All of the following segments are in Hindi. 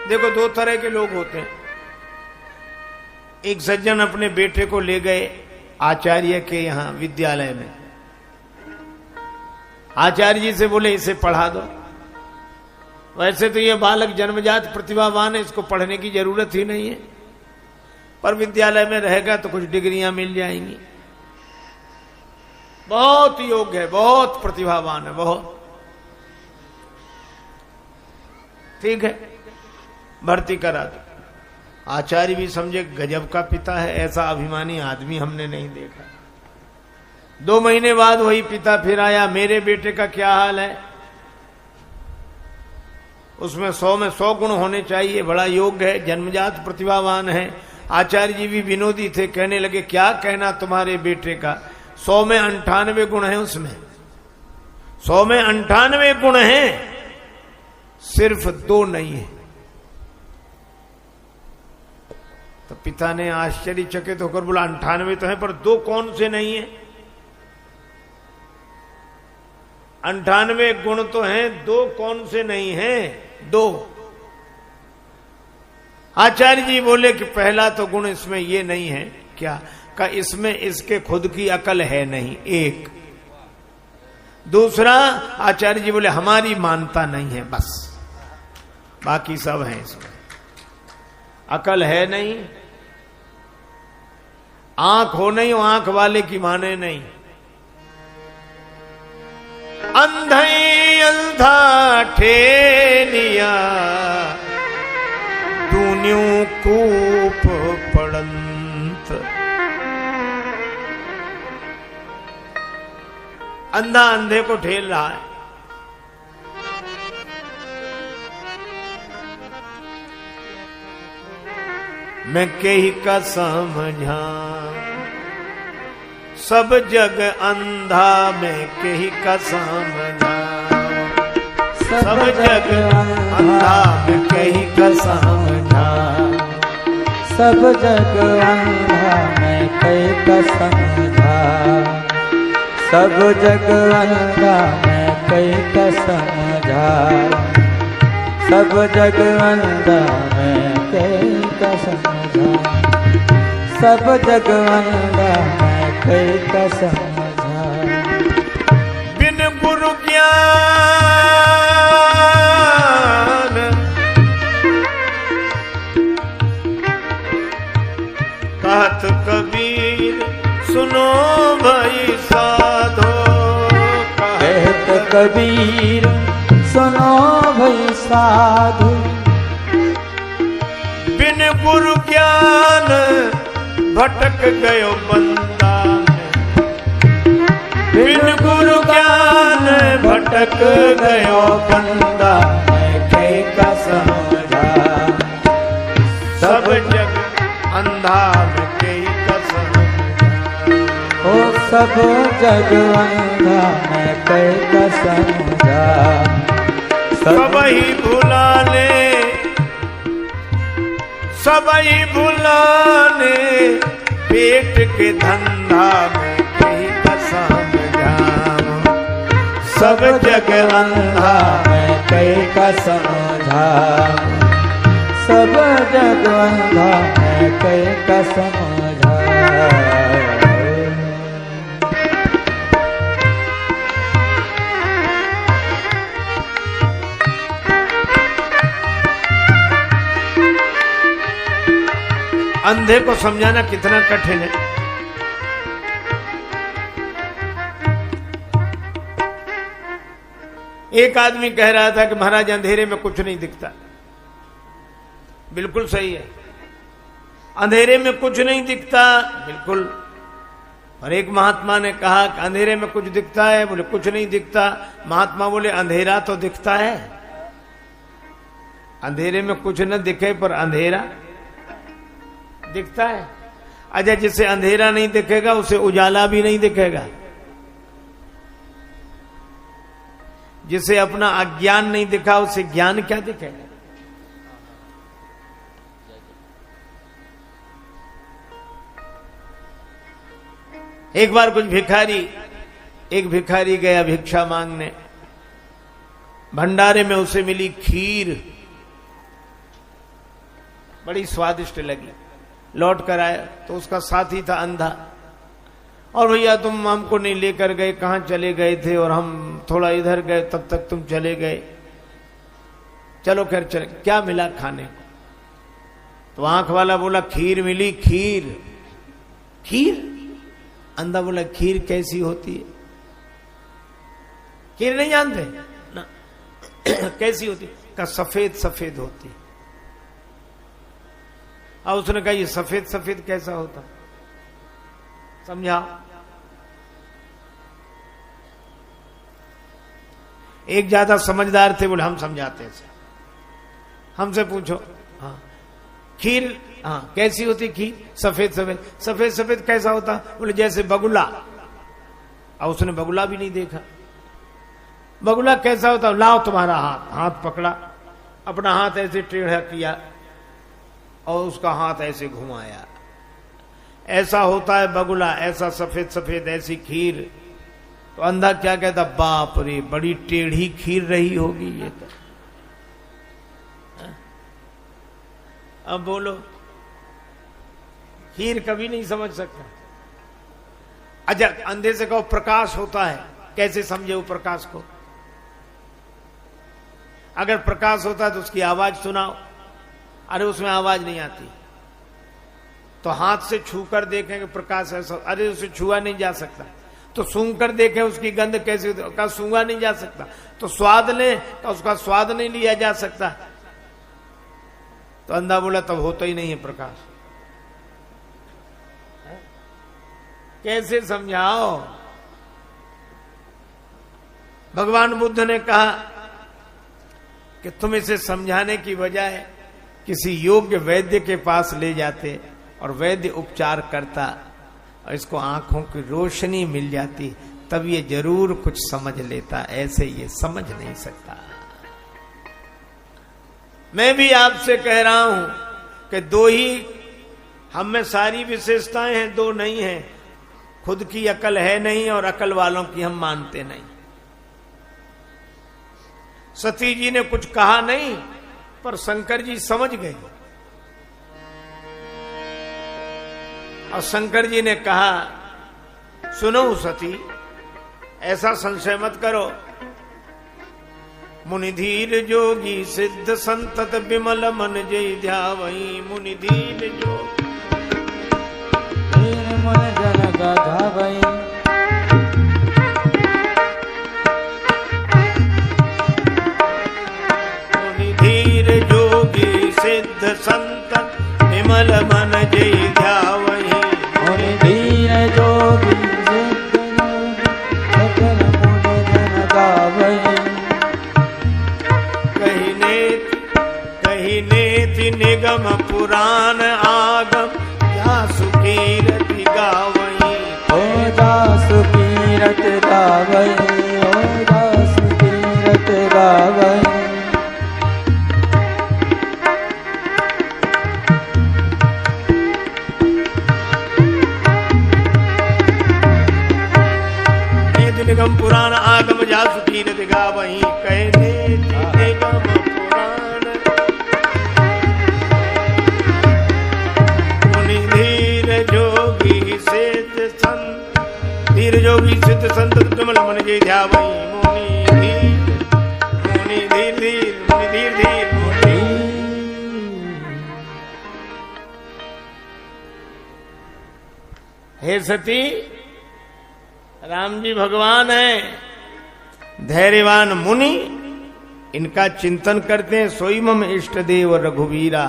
देखो दो तरह के लोग होते हैं। एक सज्जन अपने बेटे को ले गए आचार्य के यहां विद्यालय में। आचार्य जी से बोले इसे पढ़ा दो। वैसे तो ये बालक जन्मजात प्रतिभावान है, इसको पढ़ने की जरूरत ही नहीं है, पर विद्यालय में रहेगा तो कुछ डिग्रियां मिल जाएंगी। बहुत योग्य है, बहुत प्रतिभावान है, बहुत। ठीक है, भर्ती करा दो। आचार्य भी समझे गजब का पिता है, ऐसा अभिमानी आदमी हमने नहीं देखा। 2 महीने बाद वही पिता फिर आया, मेरे बेटे का क्या हाल है? उसमें 100 में 100 गुण होने चाहिए, बड़ा योग्य है, जन्मजात प्रतिभावान है। आचार्य जी भी विनोदी थे, कहने लगे क्या कहना तुम्हारे बेटे का, 100 में 98 गुण है, उसमें 100 में 98 गुण हैं, सिर्फ 2 नहीं है। तो पिता ने आश्चर्यचकित होकर बोला 98 तो है, पर 2 कौन से नहीं है? 98 गुण तो हैं, 2 कौन से नहीं हैं? 2। आचार्य जी बोले कि पहला तो गुण इसमें ये नहीं है, क्या? का इसमें इसके खुद की अकल है नहीं, 1। दूसरा, आचार्य जी बोले हमारी मानता नहीं है, बस बाकी सब है इसमें। अकल है नहीं, आंख हो नहीं, आंख वाले की माने नहीं। अंधई अंधा ठेलिया दून्यू कूप पड़ंत। अंधा अंधे को ठेल रहा है। मैं कही का समझा सब जग अंधा, मैं कही का समझा सब जग अंधा, मैं कही का समझा सब जग अंधा, मैं कही का समझा सब जग अंधा, मैं कही का समझा सब जग अंधा, मैं कही का समझा सब जग अंधा, मैं कही का समझा। बिन गुरु ज्ञान कहत कबीर सुनो भाई साधो। कहत कबीर सुनो भाई साधु। बिन गुरु ज्ञान भटक गयो बंदा, बिन गुरु ज्ञान भटक गयो बंदा, मैं कही का समझा सब जग अंधा, मैं कही का समझा। ओ सब जग अंधा, मैं कही का समझा सब ही भुलाने, सब ही भुलाने पेट के धंधा, मैं कही का समझा सब जग अंधा, मैं कही का समझा सब जग अंधा, मैं कही का समझा। अंधे को समझाना कितना कठिन है। एक आदमी कह रहा था कि महाराज अंधेरे में कुछ नहीं दिखता। बिल्कुल सही है, अंधेरे में कुछ नहीं दिखता, बिल्कुल। और एक महात्मा ने कहा कि अंधेरे में कुछ दिखता है, बोले कुछ नहीं दिखता। महात्मा बोले अंधेरा तो दिखता है, अंधेरे में कुछ न दिखे पर अंधेरा दिखता है। अच्छा, जिसे अंधेरा नहीं दिखेगा उसे उजाला भी नहीं दिखेगा, जिसे अपना अज्ञान नहीं दिखा उसे ज्ञान क्या दिखेगा। एक बार एक भिखारी गया भिक्षा मांगने। भंडारे में उसे मिली खीर, बड़ी स्वादिष्ट लगी। लौट कर आया तो उसका साथी था अंधा, और भैया तुम हमको नहीं लेकर गए, कहाँ चले गए थे, और हम थोड़ा इधर गए तब तक तुम चले गए, चलो खैर चले, क्या मिला खाने को? तो आंख वाला बोला खीर मिली। खीर? खीर? अंधा बोला खीर कैसी होती है? खीर नहीं जानते ना? कैसी होती? का सफेद सफेद होती। अब उसने कहा ये सफेद सफेद कैसा होता, समझा? एक ज्यादा समझदार थे, बोले हम समझाते हैं, हमसे पूछो। हाँ खीर, हाँ कैसी होती खीर? सफेद सफेद। सफेद सफेद कैसा होता? बोले जैसे बगुला। अब उसने बगुला भी नहीं देखा। बगुला कैसा होता? लाओ तुम्हारा हाथ। हाथ पकड़ा, अपना हाथ ऐसे टेढ़ा किया और उसका हाथ ऐसे घुमाया, ऐसा होता है बगुला, ऐसा सफेद सफेद, ऐसी खीर। तो अंधा क्या कहता? बाप रे, बड़ी टेढ़ी खीर रही होगी ये तो। अब बोलो, खीर कभी नहीं समझ सकता। अच्छा अंधे से कहो प्रकाश होता है, कैसे समझे वो प्रकाश को? अगर प्रकाश होता है तो उसकी आवाज सुनाओ। अरे उसमें आवाज नहीं आती। तो हाथ से छू कर देखेंगे प्रकाश ऐसा, अरे उसे छुआ नहीं जा सकता। तो सूंघ कर देखें उसकी गंध कैसी होती, का सूंघा नहीं जा सकता। तो स्वाद लें तो उसका स्वाद नहीं लिया जा सकता। तो अंधा बोला तब होता ही नहीं है प्रकाश। कैसे समझाओ? भगवान बुद्ध ने कहा कि तुम इसे समझाने की बजाय किसी योग्य वैद्य के पास ले जाते और वैद्य उपचार करता और इसको आंखों की रोशनी मिल जाती, तब ये जरूर कुछ समझ लेता। ऐसे ये समझ नहीं सकता। मैं भी आपसे कह रहा हूं कि दो ही हम में सारी विशेषताएं हैं, दो नहीं हैं। खुद की अकल है नहीं और अकल वालों की हम मानते नहीं। सती जी ने कुछ कहा नहीं, पर शंकर जी समझ गए। और शंकर जी ने कहा सुनो सती, ऐसा संशय मत करो। मुनिधीर जोगी सिद्ध संतत विमल मन जय ध्यावई। मुनिधीर जोगी मन जन गावई। मुनिधीर जोगी सिद्ध संतत विमल मन जय ध्यावई। मुनिधीर जोगी सिद्ध सकल मुनि जन गावई। कही नेति निगम पुराण आगम जासु कीरति गावई। ओ जासु कीरत गावई। ओ जासु कीरत गावई। नेति निगम पुराण आगम जासु कीरति गावई। कहे नेति निगम पुराण धीर जोगी सिद्ध संत विमल मन जय ध्यावई। मुनि धीर धीर मुनि धीर धीर मुनि। हे सती, राम जी भगवान है, धैर्यवान मुनि इनका चिंतन करते हैं। सोई मम इष्ट देव रघुवीरा,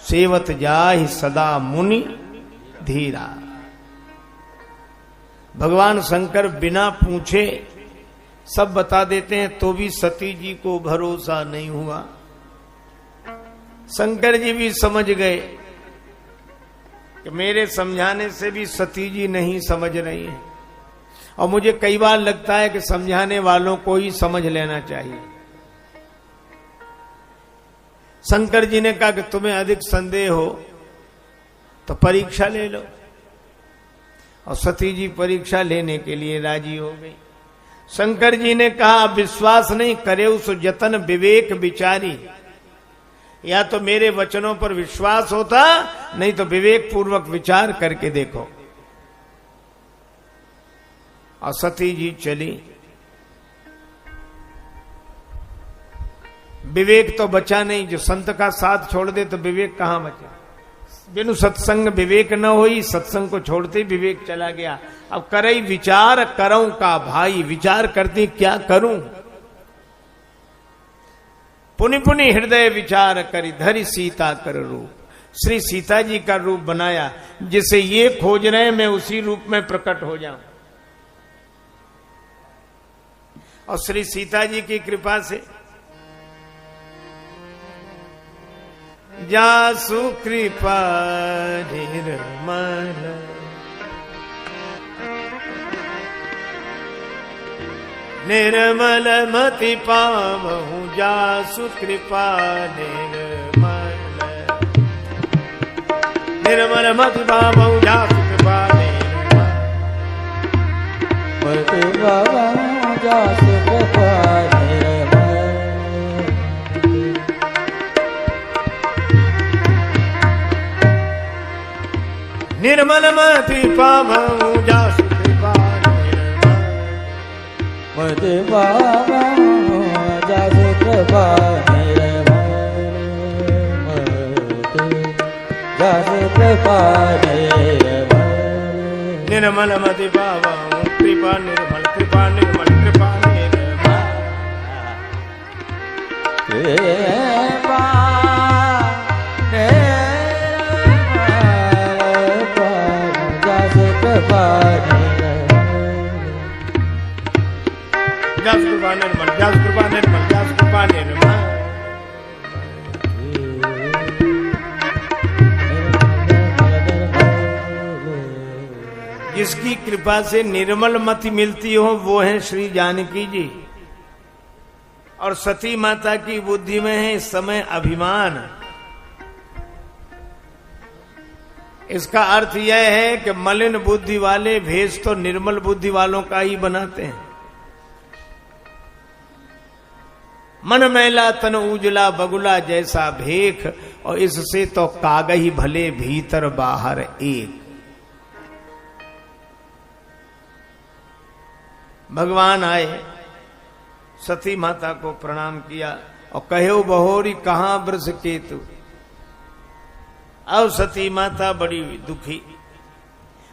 सेवत जाहि सदा मुनि धीरा। भगवान शंकर बिना पूछे सब बता देते हैं, तो भी सती जी को भरोसा नहीं हुआ। शंकर जी भी समझ गए कि मेरे समझाने से भी सती जी नहीं समझ रही है, और मुझे कई बार लगता है कि समझाने वालों को ही समझ लेना चाहिए। शंकर जी ने कहा कि तुम्हें अधिक संदेह हो तो परीक्षा ले लो, और सती जी परीक्षा लेने के लिए राजी हो गई। शंकर जी ने कहा विश्वास नहीं करे उस जतन विवेक विचारी। या तो मेरे वचनों पर विश्वास होता, नहीं तो विवेक पूर्वक विचार करके देखो। और सती जी चली। विवेक तो बचा नहीं, जो संत का साथ छोड़ दे तो विवेक कहां बचा। बिनु सत्संग विवेक न होई, सत्संग को छोड़ते विवेक चला गया। अब करई विचार करऊं का भाई, विचार करती क्या करूं। पुनि पुनि हृदय विचार करी, धरि सीता कर रूप। श्री सीता जी का रूप बनाया, जिसे ये खोज रहे हैं मैं उसी रूप में प्रकट हो जाऊं। और श्री सीता जी की कृपा से जासु कृपा निर्मल, निर्मल मति पावहु जासु कृपा निर्मल, निर्मल मति पावहु जासु कृपा निर्मल, मति पावहु जासु कृपा निर्मल, निर्मल मति पावहु जासु कृपा निर्मल, मति पावहु जासु कृपा निर्मल, जासु कृपा निर्मल, निर्मल मति पावहु कृपा निर्मल, कृपा निर्मल, कृपा निर्मल, कृपा जास कृपा निर्मल, जास कृपा निर्मल, जास कृपा निर्मल। जिसकी कृपा से निर्मल मति मिलती हो वो है श्री जानकी जी। और सती माता की बुद्धि में है इस समय अभिमान। इसका अर्थ यह है कि मलिन बुद्धि वाले भेष तो निर्मल बुद्धि वालों का ही बनाते हैं। मन मैला तन उजला बगुला जैसा भेख, और इससे तो कागही भले भीतर बाहर एक। भगवान आए, सती माता को प्रणाम किया और कहो बहोरी कहां ब्रज केतु। अब सती माता बड़ी दुखी,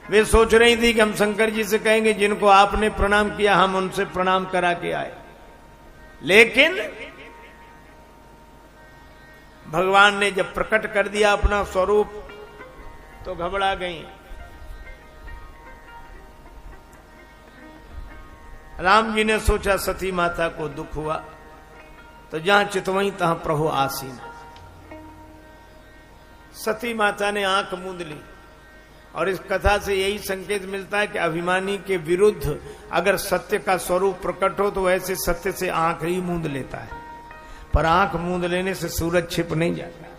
वे सोच रही थी कि हम शंकर जी से कहेंगे जिनको आपने प्रणाम किया हम उनसे प्रणाम करा के आए, लेकिन भगवान ने जब प्रकट कर दिया अपना स्वरूप तो घबरा गई। राम जी ने सोचा सती माता को दुख हुआ तो जहां चितवई तहां प्रभु आसीन। सती माता ने आंख मूंद ली। और इस कथा से यही संकेत मिलता है कि अभिमानी के विरुद्ध अगर सत्य का स्वरूप प्रकट हो तो वैसे सत्य से आंख ही मूंद लेता है, पर आंख मूंद लेने से सूरज छिप नहीं जाता।